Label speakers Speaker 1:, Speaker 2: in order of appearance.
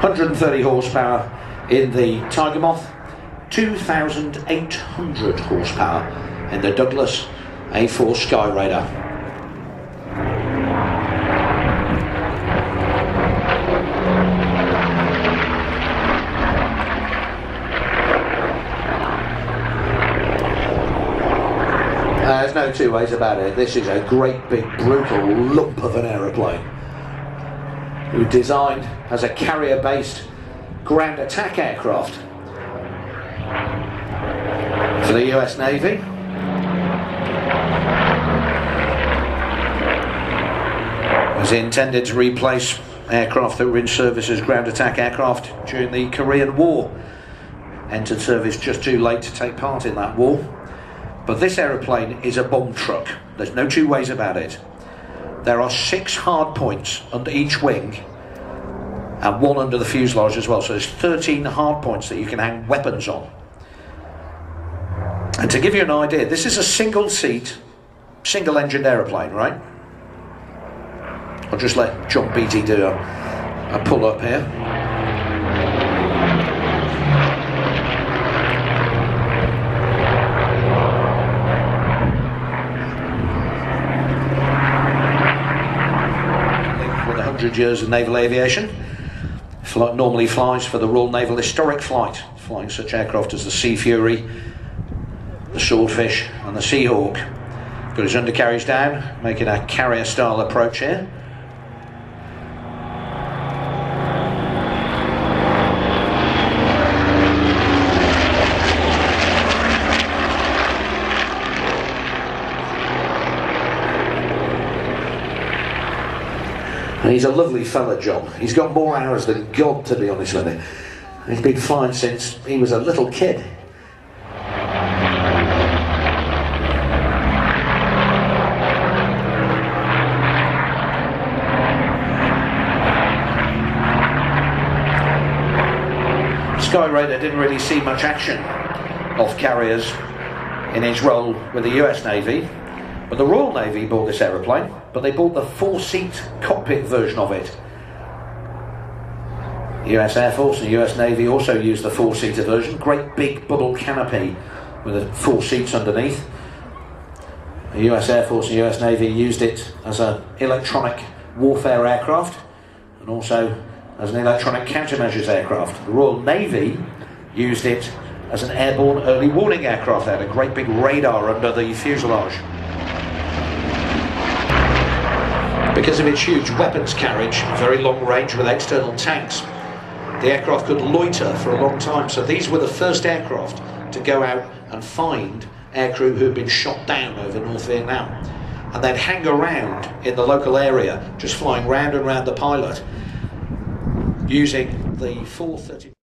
Speaker 1: 130 horsepower in the Tiger Moth, 2,800 horsepower in the Douglas A4 Skyraider. There's no two ways about it. This is a great big brutal lump of an aeroplane, designed as a carrier-based ground attack aircraft for the US Navy. It was intended to replace aircraft that were in service as ground attack aircraft during the Korean War. Entered service just too late to take part in that war. But this aeroplane is a bomb truck. There's no two ways about it. There are 6 hard points under each wing and 1 under the fuselage as well. So there's 13 hard points that you can hang weapons on. And to give you an idea, this is a single seat, single engined aeroplane, right? I'll just let John Beattie do a pull up here. With 100 years of naval aviation, normally flies for the Royal Naval Historic Flight, flying such aircraft as the Sea Fury, the Swordfish and the Seahawk. Got his undercarriage down, making a carrier style approach here. And he's a lovely fella, John. He's got more hours than God, to be honest with you. He's been flying since he was a little kid. Skyraider didn't really see much action off carriers in his role with the US Navy, but the Royal Navy bought this aeroplane, but they bought the 4-seat cockpit version of it. The US Air Force and the US Navy also used the 4-seater version, great big bubble canopy with the 4 seats underneath. The US Air Force and the US Navy used it as an electronic warfare aircraft and also as an electronic countermeasures aircraft. The Royal Navy used it as an airborne early warning aircraft. They had a great big radar under the fuselage. Because of its huge weapons carriage, very long range with external tanks, the aircraft could loiter for a long time. So these were the first aircraft to go out and find aircrew who had been shot down over North Vietnam. And they'd hang around in the local area, just flying round and round the pilot, using the 430.